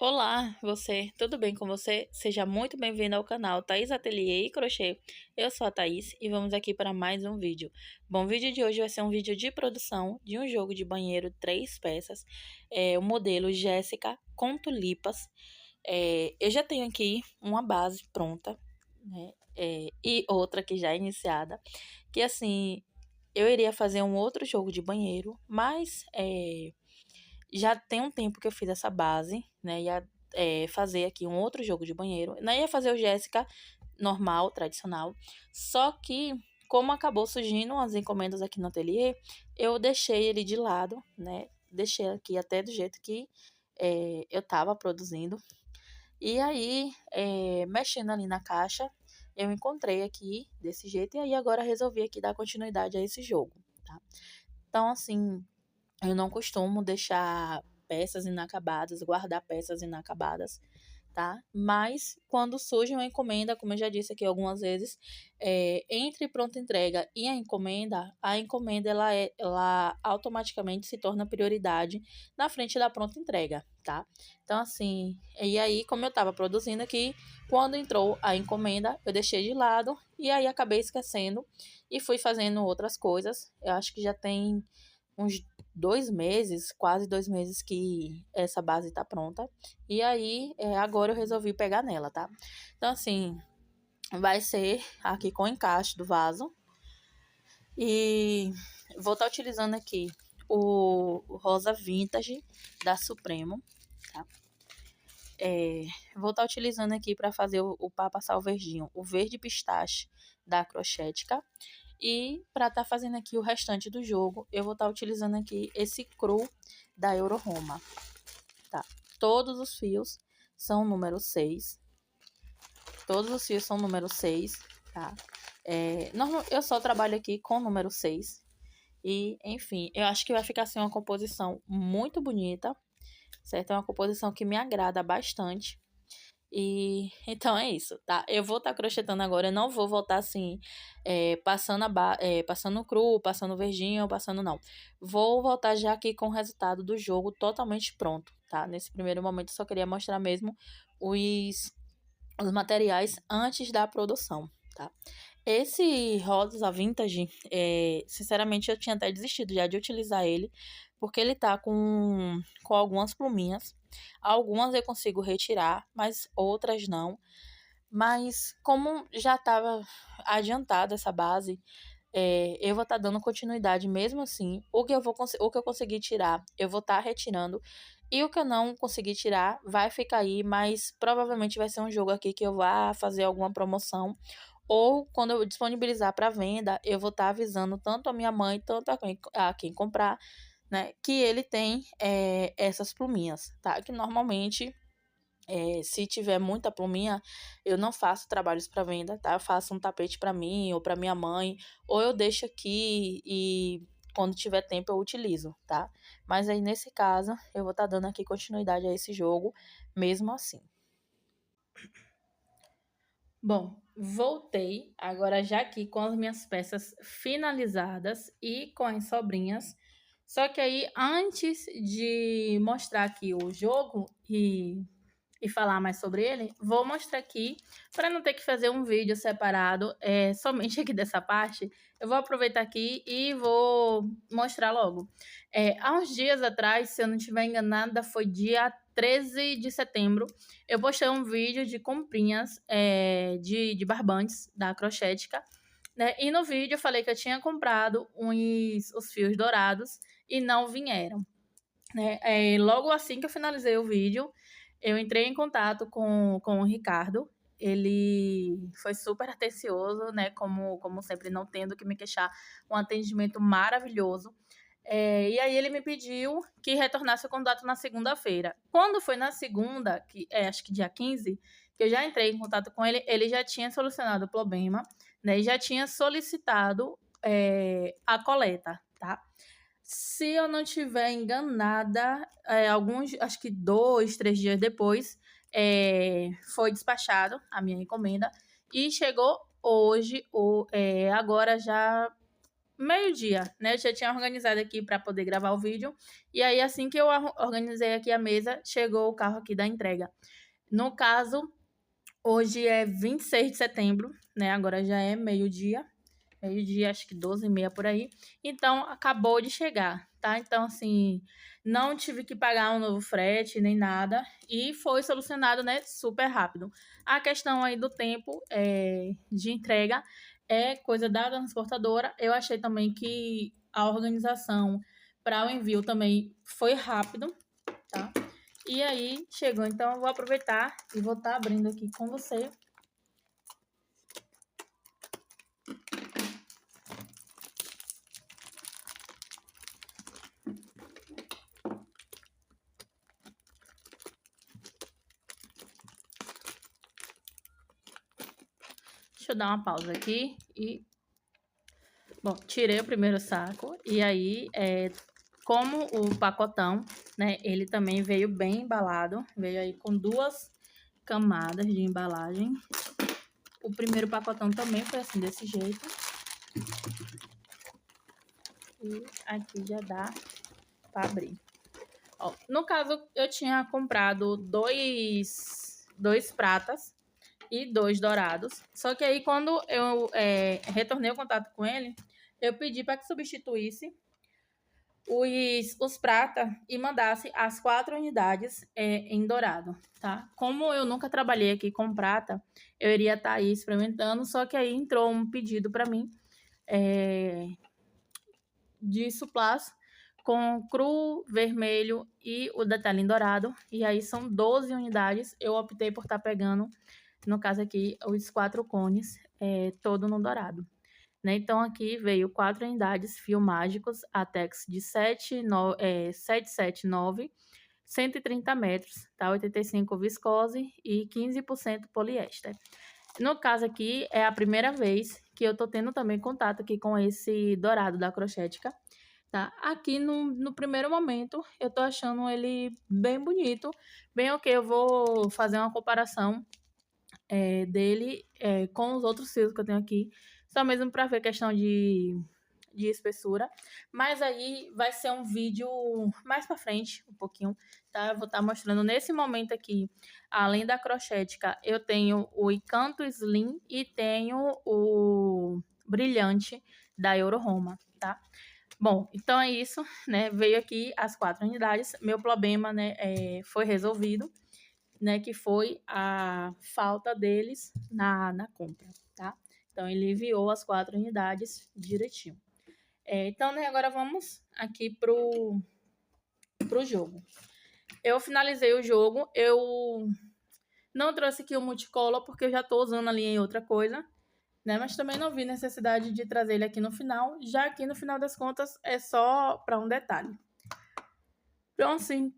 Olá, tudo bem com você? Seja muito bem-vindo ao canal Thaís Ateliê e Crochê. Eu sou a Thaís e vamos aqui para mais um vídeo. Bom, o vídeo de hoje vai ser um vídeo de produção de um jogo de banheiro 3 peças, o modelo Jéssica com tulipas. Eu já tenho aqui uma base pronta, né? E outra que já é iniciada, que assim, eu iria fazer um outro jogo de banheiro, mas já tem um tempo que eu fiz essa base, né? Ia fazer aqui um outro jogo de banheiro. Não ia fazer o Jéssica normal, tradicional. Só que, como acabou surgindo as encomendas aqui no ateliê, eu deixei ele de lado, né? Deixei aqui até do jeito que eu tava produzindo. E aí, mexendo ali na caixa, eu encontrei aqui desse jeito. E aí, agora resolvi aqui dar continuidade a esse jogo, tá? Então, assim, eu não costumo deixar peças inacabadas, guardar peças inacabadas, tá? Mas quando surge uma encomenda, como eu já disse aqui algumas vezes, entre pronta entrega e a encomenda ela automaticamente se torna prioridade na frente da pronta entrega, tá? Então, assim, e aí, como eu estava produzindo aqui, quando entrou a encomenda, eu deixei de lado e aí acabei esquecendo e fui fazendo outras coisas. Eu acho que já tem uns 2 meses, quase 2 meses que essa base tá pronta. E aí, agora eu resolvi pegar nela, tá? Então, assim, vai ser aqui com o encaixe do vaso. E vou estar utilizando aqui o rosa vintage da Supremo, tá? Vou estar utilizando aqui para fazer para passar o verdinho, o verde pistache da Crochética. E para estar fazendo aqui o restante do jogo, eu vou estar utilizando aqui esse cru da Euro Roma, tá? Todos os fios são número 6. Todos os fios são número 6, tá? Eu só trabalho aqui com número 6. E, enfim, eu acho que vai ficar assim uma composição muito bonita, certo? É uma composição que me agrada bastante. E então é isso, tá? Eu vou estar crochetando agora, eu não vou voltar assim, passando cru, passando verdinho, passando não. Vou voltar já aqui com o resultado do jogo totalmente pronto, tá? Nesse primeiro momento eu só queria mostrar mesmo os materiais antes da produção, tá? Esse rosa vintage, sinceramente eu tinha até desistido já de utilizar ele, porque ele tá com algumas pluminhas. Algumas eu consigo retirar, mas outras não. Mas como já estava adiantada essa base, eu vou estar dando continuidade mesmo assim. O que eu conseguir tirar, eu vou estar retirando. E o que eu não conseguir tirar, vai ficar aí, mas provavelmente vai ser um jogo aqui que eu vá fazer alguma promoção. Ou quando eu disponibilizar para venda, eu vou estar avisando tanto a minha mãe, tanto a quem comprar, né, que ele tem essas pluminhas, tá? Que normalmente, se tiver muita pluminha, eu não faço trabalhos para venda, tá? Eu faço um tapete para mim ou para minha mãe, ou eu deixo aqui e quando tiver tempo eu utilizo, tá? Mas aí nesse caso, eu vou estar dando aqui continuidade a esse jogo, mesmo assim. Bom, voltei agora já aqui com as minhas peças finalizadas e com as sobrinhas. Só que aí, antes de mostrar aqui o jogo e falar mais sobre ele, vou mostrar aqui, para não ter que fazer um vídeo separado, somente aqui dessa parte, eu vou aproveitar aqui e vou mostrar logo. Há uns dias atrás, se eu não estiver enganada, foi dia 13 de setembro, eu postei um vídeo de comprinhas de barbantes da Crochética, né? E no vídeo eu falei que eu tinha comprado os fios dourados e não vieram, né? Logo assim que eu finalizei o vídeo, eu entrei em contato com o Ricardo. Ele foi super atencioso, né? Como sempre, não tendo que me queixar, um atendimento maravilhoso. E aí ele me pediu que retornasse o contato na segunda-feira. Quando foi na segunda, acho que dia 15, que eu já entrei em contato com ele, ele já tinha solucionado o problema, né? E já tinha solicitado a coleta, tá? Se eu não estiver enganada, acho que 2, 3 dias depois, foi despachado a minha encomenda e chegou hoje, agora já meio-dia, né? Eu já tinha organizado aqui para poder gravar o vídeo. E aí, assim que eu organizei aqui a mesa, chegou o carro aqui da entrega. No caso, hoje é 26 de setembro, né? Agora já é meio-dia, acho que 12h30 por aí. Então, acabou de chegar, tá? Então, assim, não tive que pagar um novo frete nem nada. E foi solucionado, né, super rápido. A questão aí do tempo de entrega é coisa da transportadora. Eu achei também que a organização para o envio também foi rápido, tá? E aí, chegou. Então, eu vou aproveitar e vou estar abrindo aqui com você. Deixa eu dar uma pausa aqui e... Bom, tirei o primeiro saco e aí, como o pacotão, né, ele também veio bem embalado, veio aí com 2 camadas de embalagem. O primeiro pacotão também foi assim, desse jeito. E aqui já dá para abrir. Ó, no caso, eu tinha comprado dois pratas e 2 dourados. Só que aí, quando eu retornei o contato com ele, eu pedi para que substituísse os prata e mandasse as 4 unidades em dourado, tá? Como eu nunca trabalhei aqui com prata, eu iria estar aí experimentando, só que aí entrou um pedido para mim de suplás com cru, vermelho e o detalhe em dourado, e aí são 12 unidades, eu optei por estar pegando, no caso aqui, os 4 cones, todo no dourado. Né? Então, aqui veio 4 unidades fio mágicos, Atex de 779, 130 metros, tá? 85 viscose e 15% poliéster. No caso aqui, é a primeira vez que eu tô tendo também contato aqui com esse dourado da Crochética, tá? Aqui no primeiro momento, eu tô achando ele bem bonito, bem ok. Eu vou fazer uma comparação dele com os outros fios que eu tenho aqui, só mesmo para ver questão de espessura, mas aí vai ser um vídeo mais para frente, um pouquinho, tá? Eu vou estar mostrando nesse momento aqui, além da crochética, eu tenho o Encanto Slim e tenho o brilhante da Euroroma, tá? Bom, então é isso, né? Veio aqui as 4 unidades, meu problema, né, foi resolvido, né, que foi a falta deles na compra, tá? Então, ele enviou as 4 unidades direitinho. Então, né, agora vamos aqui pro jogo. Eu finalizei o jogo, eu não trouxe aqui o multicolor, porque eu já tô usando ali em outra coisa, né? Mas também não vi necessidade de trazer ele aqui no final, já que no final das contas é só para um detalhe. Então, assim,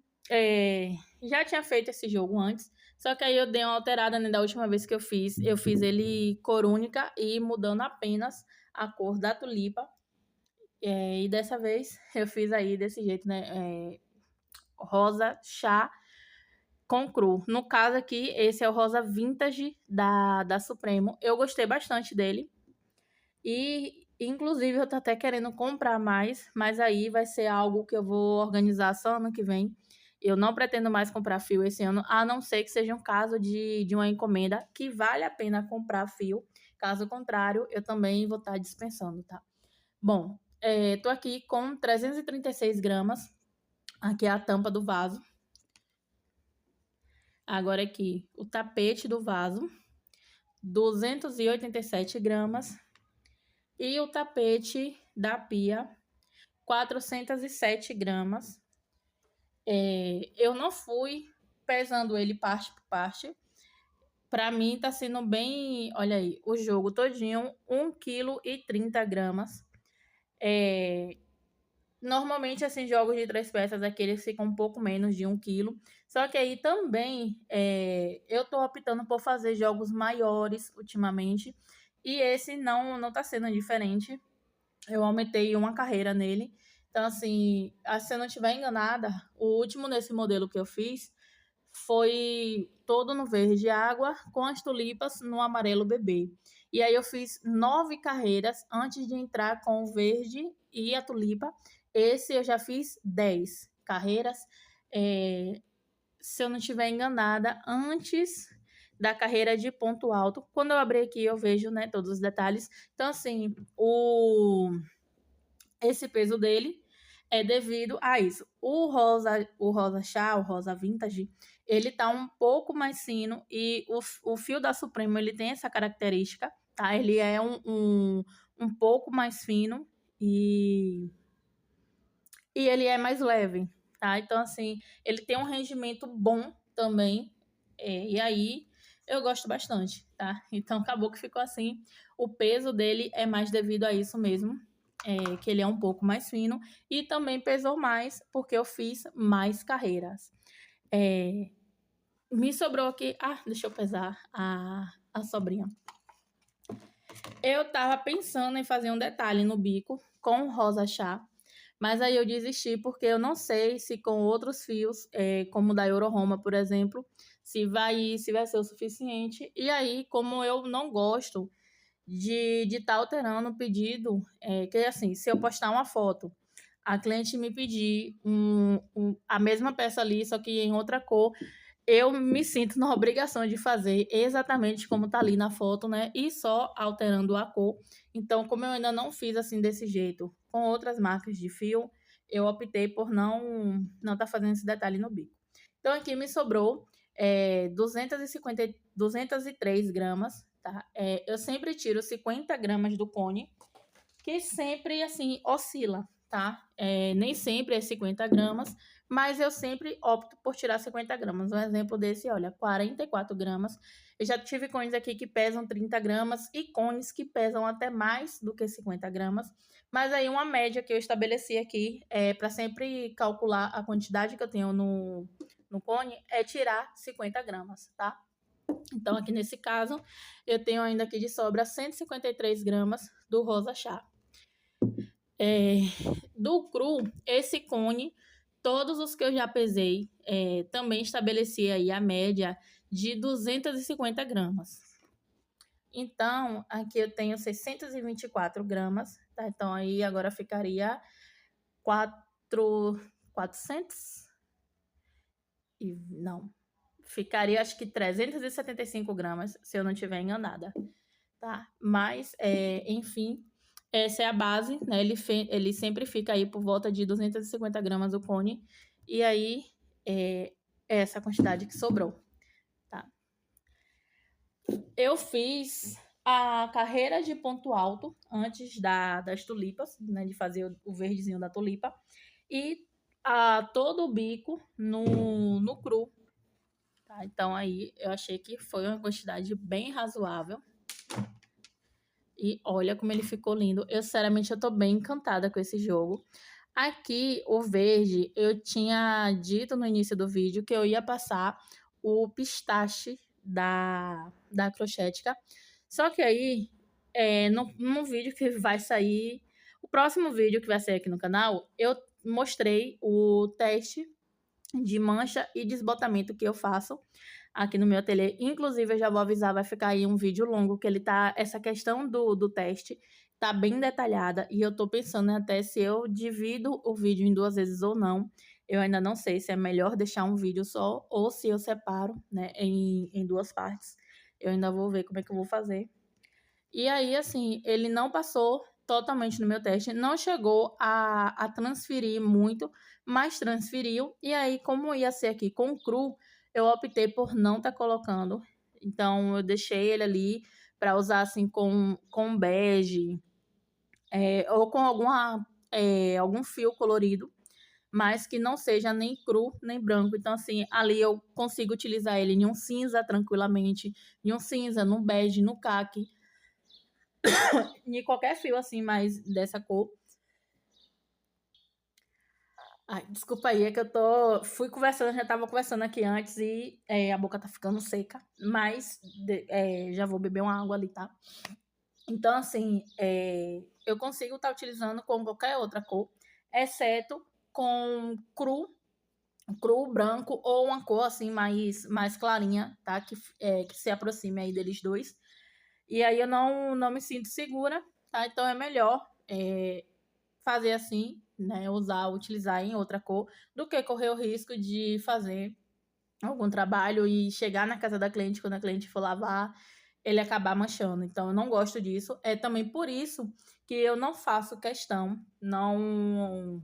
já tinha feito esse jogo antes, só que aí eu dei uma alterada, né, da última vez que eu fiz. Eu fiz ele cor única e mudando apenas a cor da tulipa. E dessa vez eu fiz aí desse jeito, né, rosa chá com cru. No caso aqui, esse é o rosa vintage da Supremo. Eu gostei bastante dele. E, inclusive, eu tô até querendo comprar mais, mas aí vai ser algo que eu vou organizar só ano que vem. Eu não pretendo mais comprar fio esse ano, a não ser que seja um caso de uma encomenda que vale a pena comprar fio. Caso contrário, eu também vou estar dispensando, tá? Bom, tô aqui com 336 gramas. Aqui é a tampa do vaso. Agora aqui, o tapete do vaso, 287 gramas. E o tapete da pia, 407 gramas. Eu não fui pesando ele parte por parte. Para mim tá sendo bem... Olha aí, o jogo todinho, 1,30 kg. Normalmente, assim, jogos de 3 peças aqui, eles ficam um pouco menos de 1 quilo. Só que aí também eu tô optando por fazer jogos maiores ultimamente. E esse não tá sendo diferente. Eu aumentei uma carreira nele. Então, assim, se eu não estiver enganada, o último nesse modelo que eu fiz foi todo no verde água, com as tulipas no amarelo bebê. E aí eu fiz 9 carreiras antes de entrar com o verde e a tulipa. Esse eu já fiz 10 carreiras, se eu não estiver enganada, antes da carreira de ponto alto. Quando eu abrir aqui, eu vejo, né, todos os detalhes. Então, assim, esse peso dele é devido a isso. O rosa chá, o rosa vintage, ele tá um pouco mais fino e o fio da Supremo, ele tem essa característica, tá? Ele é um pouco mais fino e ele é mais leve, tá? Então, assim, ele tem um rendimento bom também, e aí eu gosto bastante, tá? Então, acabou que ficou assim. O peso dele é mais devido a isso mesmo, que ele é um pouco mais fino, e também pesou mais porque eu fiz mais carreiras. Me sobrou aqui... Ah, deixa eu pesar a sobrinha. Eu tava pensando em fazer um detalhe no bico com rosa chá, mas aí eu desisti porque eu não sei se com outros fios, como o da Euroroma, por exemplo, se vai ser o suficiente. E aí, como eu não gosto de estar alterando o pedido, que assim, se eu postar uma foto, a cliente me pedir a mesma peça ali, só que em outra cor, eu me sinto na obrigação de fazer exatamente como tá ali na foto, né? E só alterando a cor. Então, como eu ainda não fiz assim desse jeito com outras marcas de fio, eu optei por não tá fazendo esse detalhe no bico. Então, aqui me sobrou 203 gramas, tá? Eu sempre tiro 50 gramas do cone, que sempre, assim, oscila, tá? Nem sempre é 50 gramas, mas eu sempre opto por tirar 50 gramas. Um exemplo desse, olha, 44 gramas. Eu já tive cones aqui que pesam 30 gramas e cones que pesam até mais do que 50 gramas. Mas aí uma média que eu estabeleci aqui, para sempre calcular a quantidade que eu tenho no cone, é tirar 50 gramas, tá? Então, aqui nesse caso, eu tenho ainda aqui de sobra 153 gramas do rosa chá. Do cru, esse cone, todos os que eu já pesei, também estabeleci aí a média de 250 gramas. Então, aqui eu tenho 624 gramas, tá? Então, aí agora ficaria 400 e não, ficaria acho que 375 gramas, se eu não estiver enganada, tá? Mas, enfim, essa é a base, né? Ele sempre fica aí por volta de 250 gramas o cone. E aí, é essa quantidade que sobrou, tá? Eu fiz a carreira de ponto alto antes das tulipas, né? De fazer o verdezinho da tulipa. E todo o bico no cru, tá? Então, aí, eu achei que foi uma quantidade bem razoável. E olha como ele ficou lindo. Eu, sinceramente, eu tô bem encantada com esse jogo. Aqui, o verde, eu tinha dito no início do vídeo que eu ia passar o pistache da Crochética. Só que aí, no vídeo que vai sair, o próximo vídeo que vai sair aqui no canal, eu mostrei o teste de mancha e desbotamento que eu faço aqui no meu ateliê. Inclusive, eu já vou avisar, vai ficar aí um vídeo longo, que ele tá... Essa questão do teste tá bem detalhada, e eu tô pensando até se eu divido o vídeo em 2 vezes ou não. Eu ainda não sei se é melhor deixar um vídeo só, ou se eu separo, né, em 2 partes. Eu ainda vou ver como é que eu vou fazer. E aí, assim, ele não passou totalmente no meu teste, não chegou a transferir muito, mas transferiu. E aí, como ia ser aqui com cru, eu optei por não estar colocando. Então, eu deixei ele ali para usar assim com bege, ou com algum fio colorido, mas que não seja nem cru nem branco. Então, assim, ali eu consigo utilizar ele em um cinza tranquilamente, em um cinza, no bege, no caqui, de qualquer fio assim, mais dessa cor. Ai, desculpa aí, é que fui conversando, já tava conversando aqui antes e a boca tá ficando seca, mas já vou beber uma água ali, tá? Então, assim, eu consigo estar utilizando com qualquer outra cor, exceto com cru branco ou uma cor assim mais clarinha, tá? Que se aproxime aí deles dois. E aí eu não me sinto segura, tá? Então é melhor fazer assim, né? Utilizar em outra cor, do que correr o risco de fazer algum trabalho e chegar na casa da cliente, quando a cliente for lavar, ele acabar manchando. Então, eu não gosto disso. É também por isso que eu não faço questão, não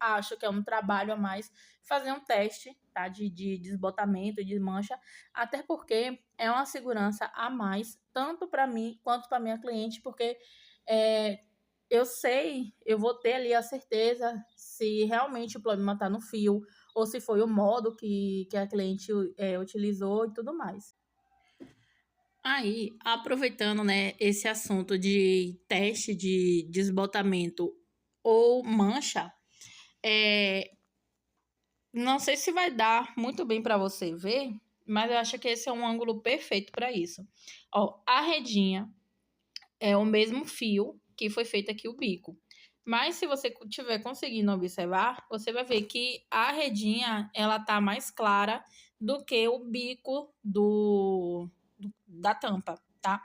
acho que é um trabalho a mais fazer um teste, tá? De desbotamento, de mancha, até porque é uma segurança a mais, tanto para mim quanto para minha cliente, porque é, eu vou ter ali a certeza se realmente o problema está no fio, ou se foi o modo que a cliente utilizou e tudo mais. Aí, aproveitando, né, esse assunto de teste de desbotamento ou mancha, é, não sei se vai dar muito bem para você ver, mas eu acho que esse é um ângulo perfeito para isso. Ó, a redinha é o mesmo fio que foi feito aqui o bico. Mas se você estiver conseguindo observar, você vai ver que a redinha ela tá mais clara do que o bico da tampa, tá?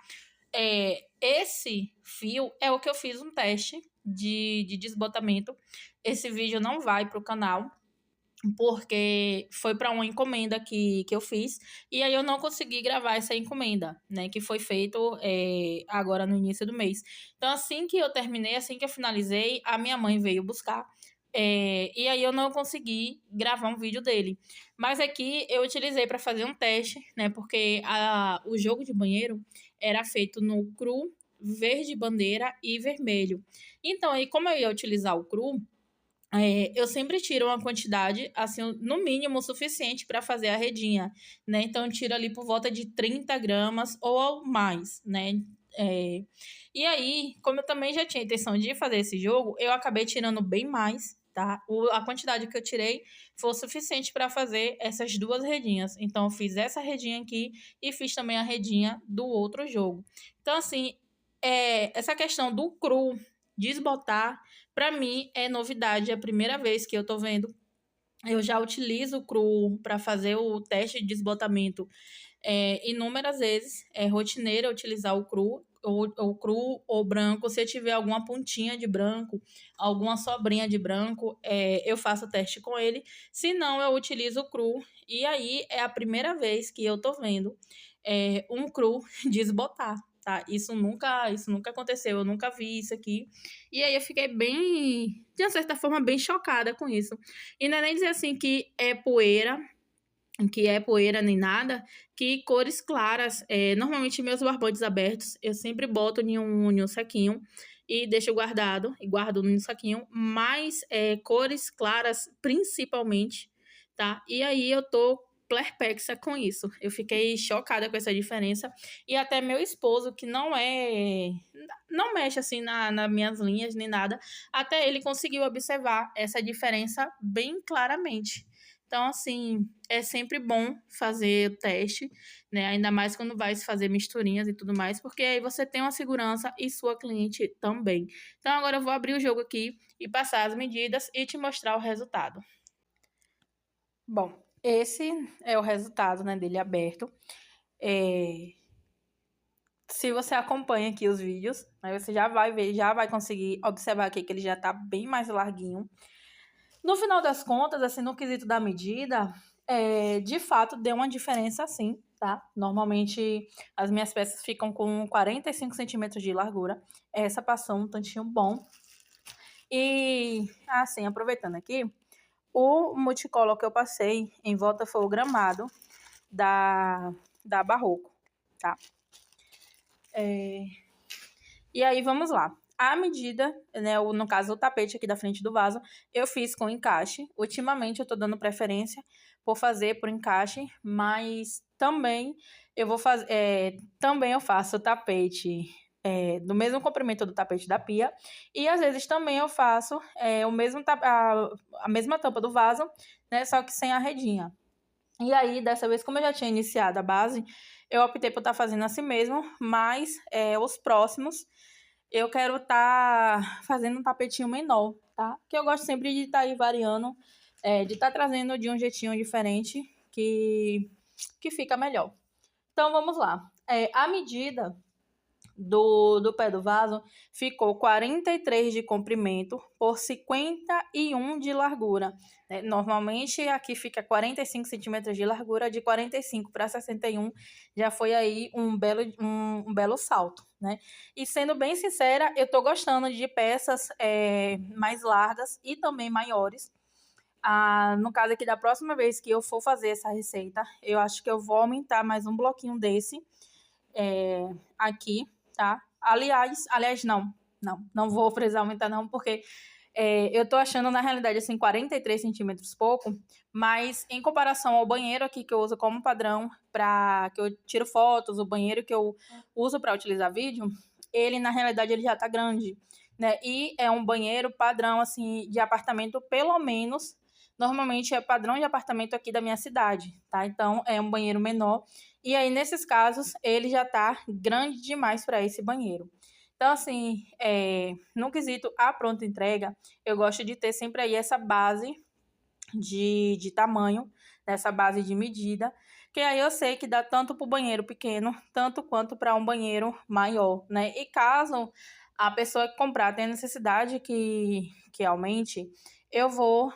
Esse fio é o que eu fiz um teste de desbotamento. Esse vídeo não vai para o canal, porque foi para uma encomenda que eu fiz, e aí eu não consegui gravar essa encomenda, né, que foi feito agora no início do mês. Então, assim que eu terminei, assim que eu finalizei, a minha mãe veio buscar, e aí eu não consegui gravar um vídeo dele. Mas aqui eu utilizei para fazer um teste, né, porque o jogo de banheiro era feito no cru, verde bandeira e vermelho. Então, aí como eu ia utilizar o cru, eu sempre tiro uma quantidade, assim, no mínimo suficiente para fazer a redinha, né? Então, eu tiro ali por volta de 30 gramas ou mais, né? É, e aí, como eu também já tinha intenção de fazer esse jogo, eu acabei tirando bem mais, tá? A quantidade que eu tirei foi o suficiente para fazer essas duas redinhas. Então, eu fiz essa redinha aqui e fiz também a redinha do outro jogo. Então, assim, essa questão do cru desbotar, para mim é novidade, é a primeira vez que eu tô vendo. Eu já utilizo o cru para fazer o teste de desbotamento inúmeras vezes. É rotineiro utilizar o cru, ou cru ou branco. Se eu tiver alguma pontinha de branco, alguma sobrinha de branco, eu faço o teste com ele. Se não, eu utilizo o cru. E aí é a primeira vez que eu tô vendo um cru desbotar. Tá? Isso nunca aconteceu, eu nunca vi isso aqui. E aí eu fiquei bem, de uma certa forma, bem chocada com isso. E não é nem dizer assim que é poeira nem nada, que cores claras, normalmente meus barbantes abertos, eu sempre boto em um saquinho e deixo guardado, e guardo no saquinho, mas cores claras principalmente, tá? E aí eu tô perplexa com isso. Eu fiquei chocada com essa diferença. E até meu esposo, que não mexe assim nas minhas linhas nem nada, até ele conseguiu observar essa diferença bem claramente. Então, assim, é sempre bom fazer o teste, né? Ainda mais quando vai se fazer misturinhas e tudo mais, porque aí você tem uma segurança e sua cliente também. Então, agora eu vou abrir o jogo aqui e passar as medidas e te mostrar o resultado. Bom, esse é o resultado, né, dele aberto. Se você acompanha aqui os vídeos, aí você já vai ver, já vai conseguir observar aqui que ele já tá bem mais larguinho. No final das contas, assim, no quesito da medida, de fato deu uma diferença sim, tá? Normalmente as minhas peças ficam com 45 centímetros de largura. Essa passou um tantinho bom. E, assim, aproveitando aqui, o multicolor que eu passei em volta foi o gramado da Barroco, tá? E aí, vamos lá. A medida, né, no caso, o tapete aqui da frente do vaso, eu fiz com encaixe. Ultimamente, eu tô dando preferência por fazer por encaixe, mas também também eu faço o tapete do mesmo comprimento do tapete da pia, e às vezes também eu faço a mesma tampa do vaso, né, só que sem a redinha. E aí, dessa vez, como eu já tinha iniciado a base, eu optei por estar fazendo assim mesmo, mas os próximos eu quero estar fazendo um tapetinho menor, tá? Que eu gosto sempre de estar aí variando, de estar trazendo de um jeitinho diferente que fica melhor. Então, vamos lá. A medida do pé do vaso ficou 43 de comprimento por 51 de largura. Normalmente aqui fica 45 centímetros de largura, de 45 para 61 já foi aí um belo salto, né? E sendo bem sincera, eu tô gostando de peças mais largas e também maiores. No caso aqui, da próxima vez que eu for fazer essa receita, eu acho que eu vou aumentar mais um bloquinho desse aqui, tá? Aliás, não vou precisar aumentar não, porque eu tô achando, na realidade, assim, 43 centímetros pouco, mas em comparação ao banheiro aqui que eu uso como padrão, que eu tiro fotos, o banheiro que eu uso para utilizar vídeo, ele, na realidade, ele já tá grande, né? E é um banheiro padrão, assim, de apartamento, pelo menos, normalmente é padrão de apartamento aqui da minha cidade, tá? Então, é um banheiro menor, e aí, nesses casos, ele já tá grande demais para esse banheiro. Então, assim, no quesito a pronta entrega, eu gosto de ter sempre aí essa base de tamanho, essa base de medida, que aí eu sei que dá tanto para o banheiro pequeno, tanto quanto para um banheiro maior, né? E caso a pessoa que comprar tenha necessidade que aumente, eu vou,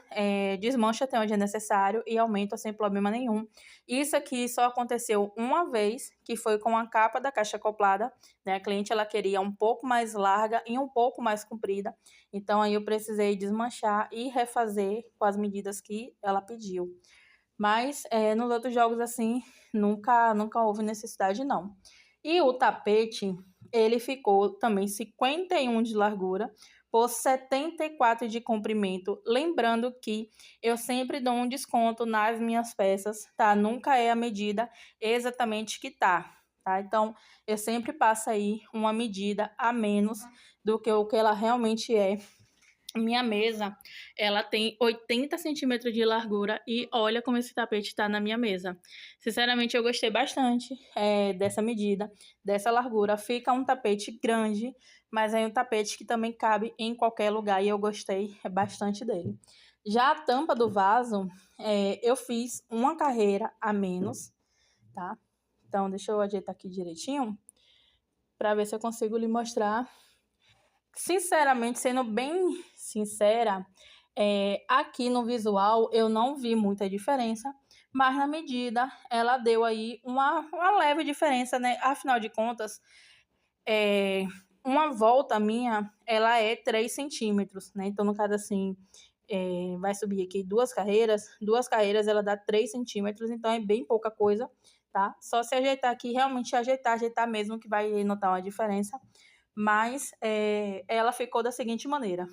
desmancho até onde é necessário e aumento sem problema nenhum. Isso aqui só aconteceu uma vez, que foi com a capa da caixa acoplada, né? A cliente, ela queria um pouco mais larga e um pouco mais comprida, então aí eu precisei desmanchar e refazer com as medidas que ela pediu. Mas nos outros jogos, assim, nunca houve necessidade, não. E o tapete, ele ficou também 51 de largura por 74 de comprimento. Lembrando que eu sempre dou um desconto nas minhas peças, tá? Nunca é a medida exatamente que tá? Então, eu sempre passo aí uma medida a menos do que o que ela realmente é. Minha mesa, ela tem 80 centímetros de largura e olha como esse tapete está na minha mesa. Sinceramente, eu gostei bastante dessa medida, dessa largura. Fica um tapete grande, mas é um tapete que também cabe em qualquer lugar e eu gostei bastante dele. Já a tampa do vaso, eu fiz uma carreira a menos, tá? Então, deixa eu ajeitar aqui direitinho para ver se eu consigo lhe mostrar. Sinceramente, sendo bem sincera, aqui no visual eu não vi muita diferença, mas na medida ela deu aí uma leve diferença, né? Afinal de contas, uma volta minha, ela é 3 centímetros, né? Então, no caso assim, vai subir aqui duas carreiras ela dá 3 centímetros, então é bem pouca coisa, tá? Só se ajeitar aqui, realmente ajeitar mesmo, que vai notar uma diferença. Mas ela ficou da seguinte maneira: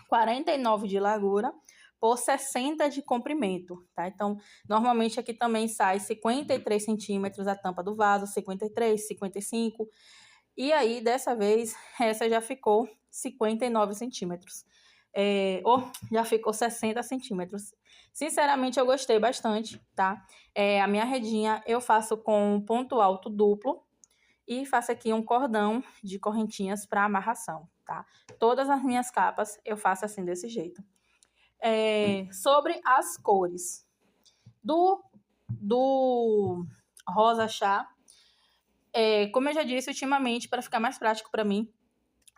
49 de largura por 60 de comprimento, tá? Então, normalmente aqui também sai 53 centímetros a tampa do vaso, 53, 55. E aí, dessa vez, essa já ficou 59 centímetros. Já ficou 60 centímetros. Sinceramente, eu gostei bastante, tá? A minha redinha eu faço com ponto alto duplo, e faço aqui um cordão de correntinhas para amarração, tá? Todas as minhas capas eu faço assim, desse jeito. Sobre as cores do rosa chá, como eu já disse, ultimamente, para ficar mais prático para mim,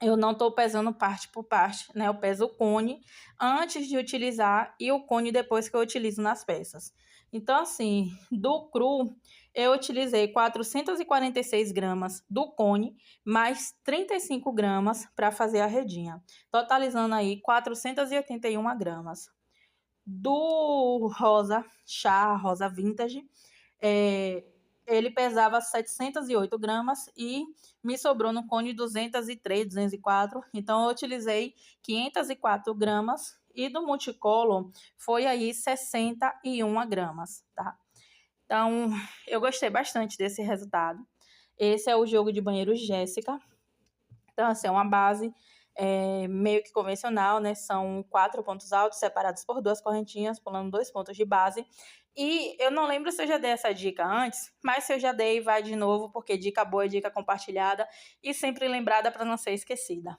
eu não estou pesando parte por parte, né? Eu peso o cone antes de utilizar e o cone depois que eu utilizo nas peças. Então, assim, do cru, eu utilizei 446 gramas do cone, mais 35 gramas para fazer a redinha, totalizando aí 481 gramas. Do rosa chá, rosa vintage, ele pesava 708 gramas e me sobrou no cone 203, 204. Então, eu utilizei 504 gramas e do multicolor foi aí 61 gramas, tá? Então, eu gostei bastante desse resultado. Esse é o jogo de banheiro Jéssica. Então, assim, é uma base meio que convencional, né? São 4 pontos altos separados por 2 correntinhas, pulando 2 pontos de base. E eu não lembro se eu já dei essa dica antes, mas se eu já dei, vai de novo, porque dica boa é dica compartilhada e sempre lembrada para não ser esquecida.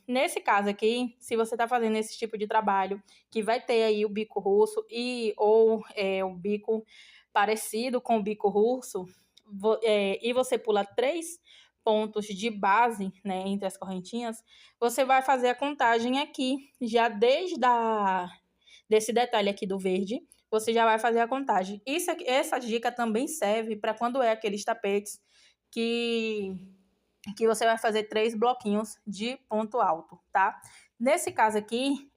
Nesse caso aqui, se você está fazendo esse tipo de trabalho, que vai ter aí o bico russo ou o bico parecido com o bico russo, e você pula 3 pontos de base, né, entre as correntinhas, você vai fazer a contagem aqui, já desse detalhe aqui do verde, você já vai fazer a contagem. Essa dica também serve para quando é aqueles tapetes que você vai fazer 3 bloquinhos de ponto alto, tá? Nesse caso aqui,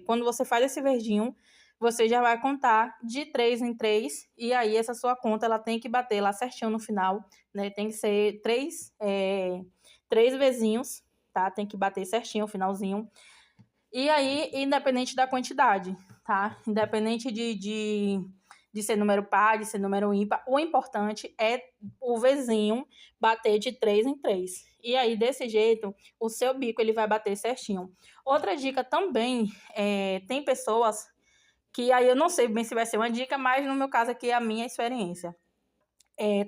quando você faz esse verdinho, você já vai contar de 3 em 3, e aí essa sua conta ela tem que bater lá certinho no final, né? Tem que ser 3 vezinhos, tá? Tem que bater certinho o finalzinho. E aí, independente da quantidade, tá? Independente de ser número par, de ser número ímpar, o importante é o vizinho bater de 3 em 3. E aí, desse jeito, o seu bico ele vai bater certinho. Outra dica também, tem pessoas que aí eu não sei bem se vai ser uma dica, mas no meu caso aqui é a minha experiência.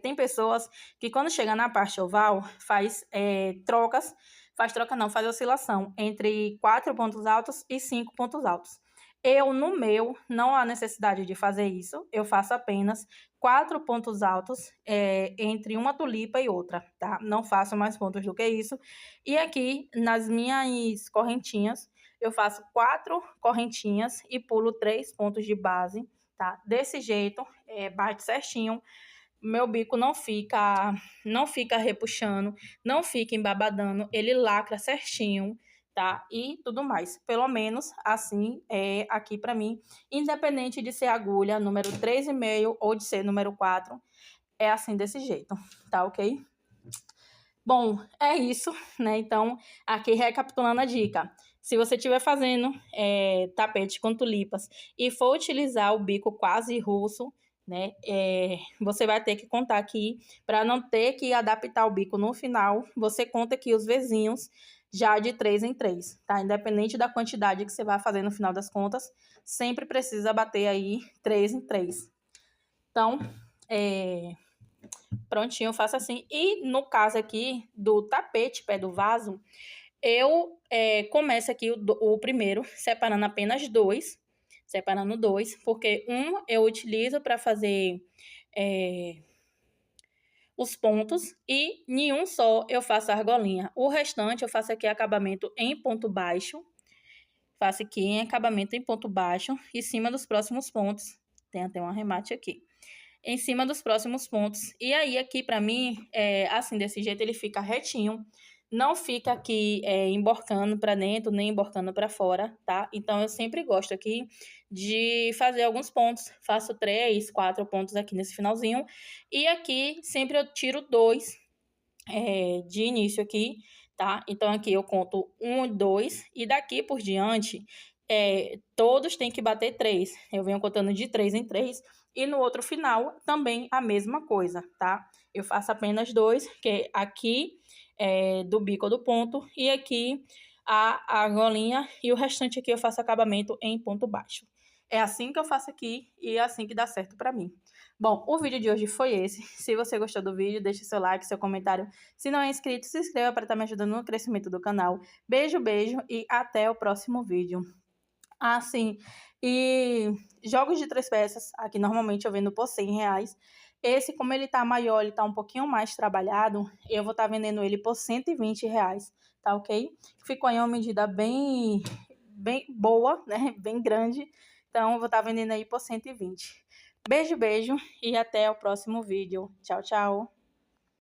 Tem pessoas que quando chega na parte oval, faz faz oscilação entre 4 pontos altos e 5 pontos altos. Eu, no meu, não há necessidade de fazer isso, eu faço apenas 4 pontos altos entre uma tulipa e outra, tá? Não faço mais pontos do que isso. E aqui, nas minhas correntinhas, eu faço 4 correntinhas e pulo 3 pontos de base, tá? Desse jeito, bate certinho. Meu bico não fica repuxando, não fica embabadando, ele lacra certinho, tá? E tudo mais. Pelo menos assim é aqui para mim, independente de ser agulha número 3,5 ou de ser número 4, é assim desse jeito, tá ok? Bom, é isso, né? Então, aqui recapitulando a dica. Se você estiver fazendo tapete com tulipas e for utilizar o bico quase russo, né? Você vai ter que contar aqui, para não ter que adaptar o bico no final, você conta aqui os vizinhos já de 3 em 3, tá? Independente da quantidade que você vai fazer no final das contas, sempre precisa bater aí 3 em 3. Então, prontinho, eu faço assim. E no caso aqui do tapete pé do vaso, eu começo aqui o primeiro separando apenas dois, porque um eu utilizo para fazer os pontos e nenhum só eu faço a argolinha. O restante eu faço aqui acabamento em ponto baixo, faço aqui em acabamento em ponto baixo, em cima dos próximos pontos. Tem até um arremate aqui. Em cima dos próximos pontos. E aí, aqui, para mim, assim, desse jeito, ele fica retinho. Não fica aqui emborcando para dentro, nem emborcando para fora, tá? Então, eu sempre gosto aqui de fazer alguns pontos. Faço 3, 4 pontos aqui nesse finalzinho. E aqui, sempre eu tiro 2 de início aqui, tá? Então, aqui eu conto 1, 2. E daqui por diante, todos têm que bater 3. Eu venho contando de 3 em 3. E no outro final, também a mesma coisa, tá? Eu faço apenas 2, que é aqui do bico do ponto e aqui a argolinha, e o restante aqui eu faço acabamento em ponto baixo. É assim que eu faço aqui e é assim que dá certo pra mim. Bom, o vídeo de hoje foi esse. Se você gostou do vídeo, deixe seu like, seu comentário. Se não é inscrito, se inscreva para estar me ajudando no crescimento do canal. Beijo, beijo e até o próximo vídeo. Ah, sim. E jogos de 3 peças, aqui normalmente eu vendo por R$100. Esse, como ele tá maior, ele tá um pouquinho mais trabalhado, eu vou estar vendendo ele por R$120, tá ok? Ficou em uma medida bem boa, né? Bem grande. Então, eu vou estar vendendo aí por 120. Beijo, beijo e até o próximo vídeo. Tchau, tchau.